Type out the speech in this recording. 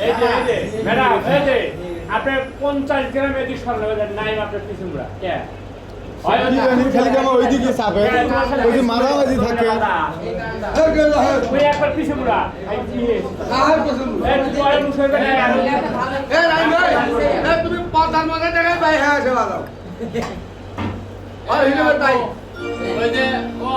এই যে ম্যাডাম এই যে আপনি 50 গ্রাম এদি সরলে নাই আপনার পিছুমরা কে হয় কি জানি খালি কেমন ওইদিকে চাপে ওই যে মাঝামাঝি থাকে ওই একবার পিছুমরা আই কি এই তুই আর মুখে তুমি পদার মধ্যে দেখে ভাই হ্যাঁ সে ভালো আর হিলে ভাই ওই যে ও